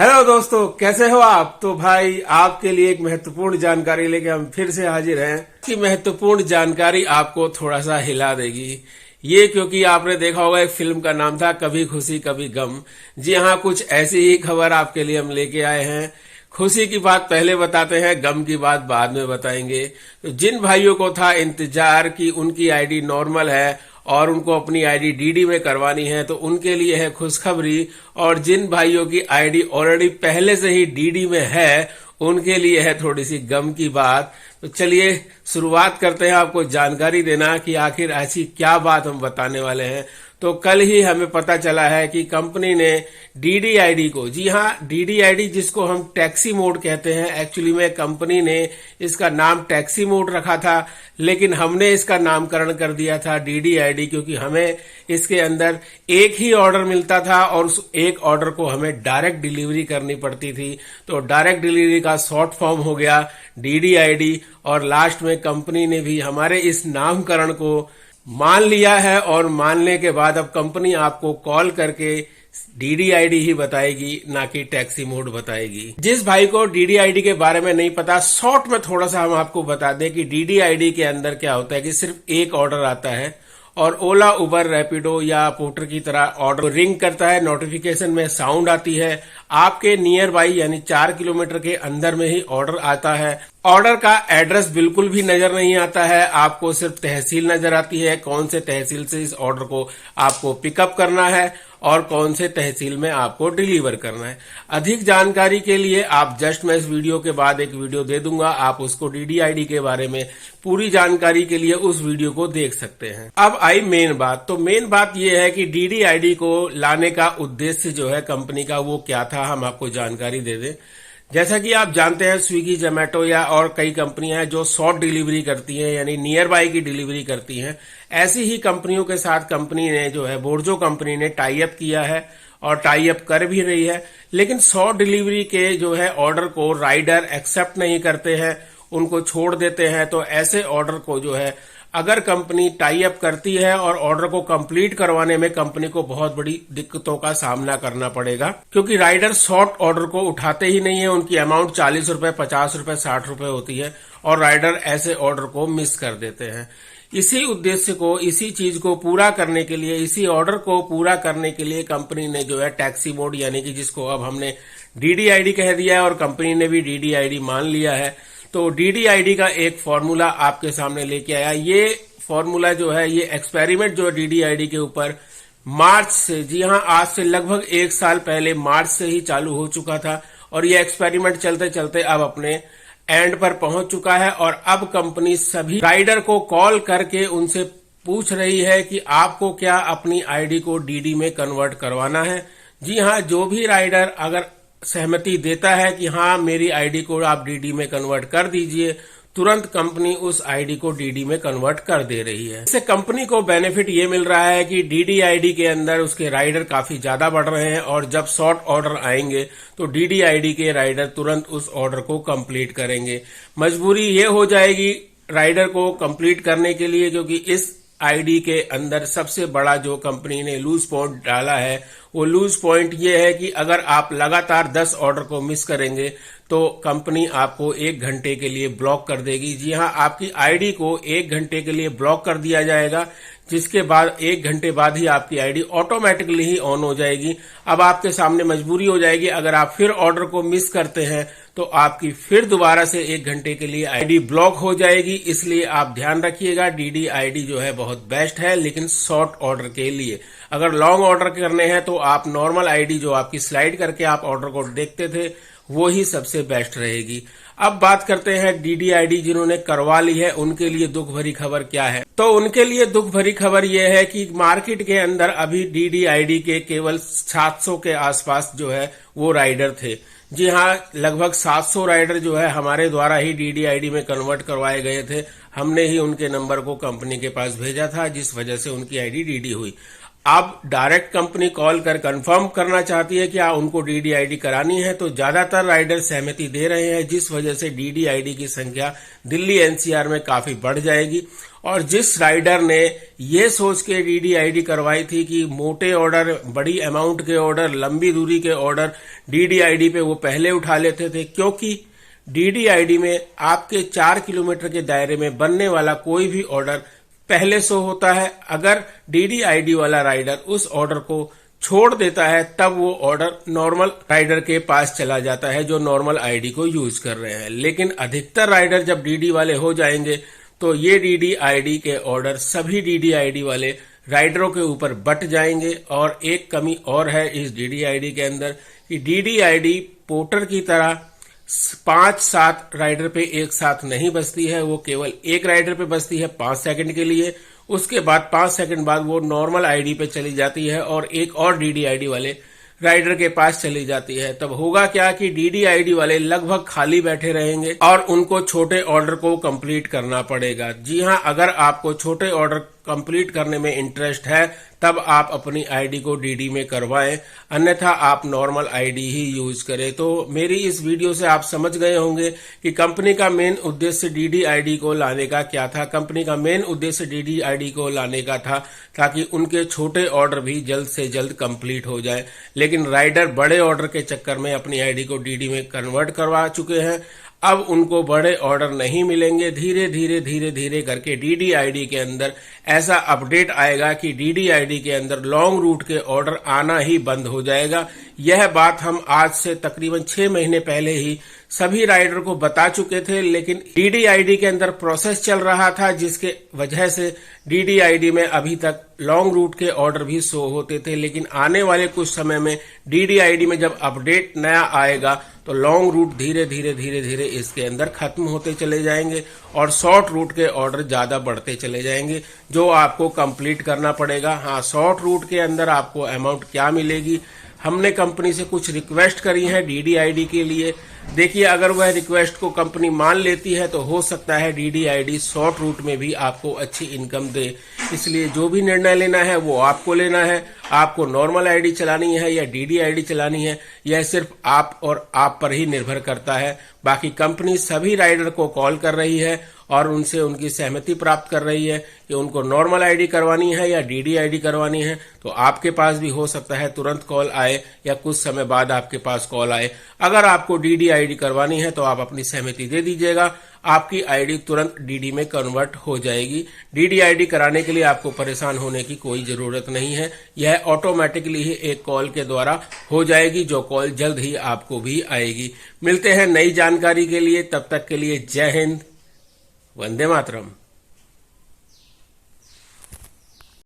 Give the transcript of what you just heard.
Hello दोस्तों, कैसे हो आप। तो भाई आपके लिए एक महत्वपूर्ण जानकारी लेके हम फिर से हाजिर हैं। कि महत्वपूर्ण जानकारी आपको थोड़ा सा हिला देगी। ये क्योंकि आपने देखा होगा एक फिल्म का नाम था कभी खुशी कभी गम। जी हाँ, कुछ ऐसी ही खबर आपके लिए हम लेके आए हैं। खुशी की बात पहले बताते हैं, गम की बात बाद में बताएंगे। तो जिन भाइयों को था इंतजार कि उनकी आईडी नॉर्मल है और उनको अपनी आईडी डीडी में करवानी है, तो उनके लिए है खुशखबरी। और जिन भाइयों की आईडी ऑलरेडी पहले से ही डीडी में है, उनके लिए है थोड़ी सी गम की बात। तो चलिए शुरुआत करते हैं आपको जानकारी देना कि आखिर ऐसी क्या बात हम बताने वाले हैं। तो कल ही हमें पता चला है कि कंपनी ने डीडी आईडी को, जी हाँ, डीडी आईडी जिसको हम टैक्सी मोड कहते हैं, एक्चुअली में कंपनी ने इसका नाम टैक्सी मोड रखा था, लेकिन हमने इसका नामकरण कर दिया था डीडी आईडी, क्योंकि हमें इसके अंदर एक ही ऑर्डर मिलता था और उस एक ऑर्डर को हमें डायरेक्ट डिलीवरी करनी पड़ती थी। तो डायरेक्ट डिलीवरी का शॉर्ट फॉर्म हो गया डीडी आईडी। और लास्ट में कंपनी ने भी हमारे इस नामकरण को मान लिया है और मानने के बाद अब कंपनी आपको कॉल करके डीडी आईडी ही बताएगी, ना कि टैक्सी मोड बताएगी। जिस भाई को डीडी आईडी के बारे में नहीं पता, शॉर्ट में थोड़ा सा हम आपको बता दें कि डीडी आईडी के अंदर क्या होता है कि सिर्फ एक ऑर्डर आता है और ओला, उबर, रैपिडो या पोर्टर की तरह ऑर्डर रिंग करता है, नोटिफिकेशन में साउंड आती है, आपके नियर बाई यानी 4 किलोमीटर के अंदर में ही ऑर्डर आता है। ऑर्डर का एड्रेस बिल्कुल भी नजर नहीं आता है, आपको सिर्फ तहसील नजर आती है, कौन से तहसील से इस ऑर्डर को आपको पिकअप करना है और कौन से तहसील में आपको डिलीवर करना है। अधिक जानकारी के लिए आप जस्ट मैं इस वीडियो के बाद एक वीडियो दे दूंगा, आप उसको डीडी आईडी के बारे में पूरी जानकारी के लिए उस वीडियो को देख सकते हैं। अब आई मेन बात। तो मेन बात यह है कि डीडी आईडी को लाने का उद्देश्य जो है कंपनी का, वो क्या था, हम आपको जानकारी दे दें। जैसा कि आप जानते हैं, स्विगी, जोमेटो या और कई कंपनियां हैं जो शॉर्ट डिलीवरी करती हैं, यानी नियर बाय की डिलीवरी करती हैं। ऐसी ही कंपनियों के साथ कंपनी ने जो है, बोर्जो कंपनी ने टाई अप किया है और टाई अप कर भी रही है। लेकिन शॉर्ट डिलीवरी के जो है ऑर्डर को राइडर एक्सेप्ट नहीं करते हैं, उनको छोड़ देते हैं। तो ऐसे ऑर्डर को जो है अगर कंपनी टाई अप करती है और ऑर्डर को कंप्लीट करवाने में कंपनी को बहुत बड़ी दिक्कतों का सामना करना पड़ेगा, क्योंकि राइडर शॉर्ट ऑर्डर को उठाते ही नहीं है। उनकी अमाउंट 40 रुपए, 50 रुपए, 60 रुपए होती है और राइडर ऐसे ऑर्डर को मिस कर देते हैं। इसी उद्देश्य को, इसी चीज को पूरा करने के लिए, इसी ऑर्डर को पूरा करने के लिए कंपनी ने जो है टैक्सी मोड, यानी कि जिसको अब हमने डीडी आईडी कह दिया है और कंपनी ने भी डीडी आईडी मान लिया है। तो डीडी आईडी का एक फॉर्मूला आपके सामने लेके आया। ये फॉर्मूला जो है, ये एक्सपेरिमेंट जो डीडी आईडी के ऊपर मार्च से, जी हां, आज से लगभग 1 साल पहले मार्च से ही चालू हो चुका था और ये एक्सपेरिमेंट चलते चलते अब अपने एंड पर पहुंच चुका है। और अब कंपनी सभी राइडर को कॉल करके उनसे पूछ रही है कि आपको क्या अपनी आईडी को डीडी में कन्वर्ट करवाना है। जी हां, जो भी राइडर अगर सहमति देता है कि हाँ मेरी आईडी को आप डीडी में कन्वर्ट कर दीजिए, तुरंत कंपनी उस आईडी को डीडी में कन्वर्ट कर दे रही है। इससे कंपनी को बेनिफिट ये मिल रहा है कि डीडी आईडी के अंदर उसके राइडर काफी ज्यादा बढ़ रहे हैं और जब शॉर्ट ऑर्डर आएंगे तो डीडी आईडी के राइडर तुरंत उस ऑर्डर को कंप्लीट करेंगे। मजबूरी ये हो जाएगी राइडर को कंप्लीट करने के लिए, क्योंकि इस आईडी के अंदर सबसे बड़ा जो कंपनी ने लूज पॉइंट डाला है, वो लूज पॉइंट ये है कि अगर आप लगातार 10 ऑर्डर को मिस करेंगे तो कंपनी आपको 1 घंटे के लिए ब्लॉक कर देगी। जी हां, आपकी आईडी को 1 घंटे के लिए ब्लॉक कर दिया जाएगा, जिसके बाद 1 घंटे बाद ही आपकी आईडी ऑटोमेटिकली ही ऑन हो जाएगी। अब आपके सामने मजबूरी हो जाएगी, अगर आप फिर ऑर्डर को मिस करते हैं तो आपकी फिर दोबारा से 1 घंटे के लिए आईडी ब्लॉक हो जाएगी। इसलिए आप ध्यान रखिएगा, डीडी आईडी जो है बहुत बेस्ट है, लेकिन शॉर्ट ऑर्डर के लिए। अगर लॉन्ग ऑर्डर करने हैं तो आप नॉर्मल आईडी जो आपकी स्लाइड करके आप ऑर्डर को देखते थे, वो ही सबसे बेस्ट रहेगी। अब बात करते हैं डीडी आईडी जिन्होंने करवा ली है, उनके लिए दुख भरी खबर क्या है। तो उनके लिए दुख भरी खबर यह है कि मार्केट के अंदर अभी डीडी आईडी के केवल 700 के आसपास जो है वो राइडर थे। जी हां, लगभग 700 राइडर जो है हमारे द्वारा ही डीडी आईडी में कन्वर्ट करवाए गए थे। हमने ही उनके नंबर को कंपनी के पास भेजा था, जिस वजह से उनकी आईडी डीडी हुई। अब डायरेक्ट कंपनी कॉल कर कंफर्म करना चाहती है कि उनको डीडीआईडी करानी है, तो ज्यादातर राइडर सहमति दे रहे हैं, जिस वजह से डीडीआईडी की संख्या दिल्ली एनसीआर में काफी बढ़ जाएगी। और जिस राइडर ने ये सोच के डीडीआईडी करवाई थी कि मोटे ऑर्डर, बड़ी अमाउंट के ऑर्डर, लंबी दूरी के ऑर्डर डीडीआईडी पे वो पहले उठा लेते थे, क्योंकि डीडीआईडी में आपके 4 किलोमीटर के दायरे में बनने वाला कोई भी ऑर्डर पहले शो होता है। अगर डीडीआईडी वाला राइडर उस ऑर्डर को छोड़ देता है, तब वो ऑर्डर नॉर्मल राइडर के पास चला जाता है जो नॉर्मल आईडी को यूज कर रहे हैं। लेकिन अधिकतर राइडर जब डीडी वाले हो जाएंगे तो ये डीडीआईडी के ऑर्डर सभी डीडीआईडी वाले राइडरों के ऊपर बट जाएंगे। और एक कमी और है इस डीडीआईडी के अंदर कि डीडीआईडी पोर्टर की तरह 5-7 राइडर पे एक साथ नहीं बसती है, वो केवल एक राइडर पे बसती है 5 सेकंड के लिए। उसके बाद 5 सेकंड बाद वो नॉर्मल आईडी पे चली जाती है और एक और डीडीआईडी वाले राइडर के पास चली जाती है। तब होगा क्या कि डीडीआईडी वाले लगभग खाली बैठे रहेंगे और उनको छोटे ऑर्डर को कंप्लीट करना पड़ेगा। जी हां, अगर आपको छोटे ऑर्डर कंप्लीट करने में इंटरेस्ट है तब आप अपनी आईडी को डीडी में करवाएं, अन्यथा आप नॉर्मल आईडी ही यूज करें। तो मेरी इस वीडियो से आप समझ गए होंगे कि कंपनी का मेन उद्देश्य डीडीआईडी को लाने का क्या था। कंपनी का मेन उद्देश्य डीडीआईडी को लाने का था ताकि उनके छोटे ऑर्डर भी जल्द से जल्द कंप्लीट हो जाए। लेकिन राइडर बड़े ऑर्डर के चक्कर में अपनी आईडी को डीडी में कन्वर्ट करवा चुके हैं। अब उनको बड़े ऑर्डर नहीं मिलेंगे। धीरे धीरे करके डीडीआईडी के अंदर ऐसा अपडेट आएगा कि डीडीआईडी के अंदर लॉन्ग रूट के ऑर्डर आना ही बंद हो जाएगा। यह बात हम आज से तकरीबन 6 महीने पहले ही सभी राइडर को बता चुके थे, लेकिन डीडीआईडी के अंदर प्रोसेस चल रहा था, जिसके वजह से डीडीआईडी में अभी तक लॉन्ग रूट के ऑर्डर भी शो होते थे। लेकिन आने वाले कुछ समय में डीडीआईडी में जब अपडेट नया आएगा तो लॉन्ग रूट धीरे धीरे इसके अंदर खत्म होते चले जाएंगे और शॉर्ट रूट के ऑर्डर ज्यादा बढ़ते चले जाएंगे, जो आपको कंप्लीट करना पड़ेगा। हाँ, शॉर्ट रूट के अंदर आपको अमाउंट क्या मिलेगी, हमने कंपनी से कुछ रिक्वेस्ट करी है डीडीआईडी के लिए। देखिए, अगर वह रिक्वेस्ट को कंपनी मान लेती है तो हो सकता है डीडीआईडी शॉर्ट रूट में भी आपको अच्छी इनकम दे। इसलिए जो भी निर्णय लेना है वो आपको लेना है। आपको नॉर्मल आईडी चलानी है या डीडीआईडी चलानी है, यह सिर्फ आप और आप पर ही निर्भर करता है। बाकी कंपनी सभी राइडर को कॉल कर रही है और उनसे उनकी सहमति प्राप्त कर रही है कि उनको नॉर्मल आईडी करवानी है या डीडीआईडी करवानी है। तो आपके पास भी हो सकता है तुरंत कॉल आए या कुछ समय बाद आपके पास कॉल आए। अगर आपको डीडीआईडी करवानी है तो आप अपनी सहमति दे दीजिएगा, आपकी आईडी तुरंत डीडी में कन्वर्ट हो जाएगी। डीडीआईडी कराने के लिए आपको परेशान होने की कोई जरूरत नहीं है, यह ऑटोमेटिकली ही एक कॉल के द्वारा हो जाएगी, जो कॉल जल्द ही आपको भी आएगी। मिलते हैं नई जानकारी के लिए, तब तक के लिए जय हिंद, वंदे मातरम।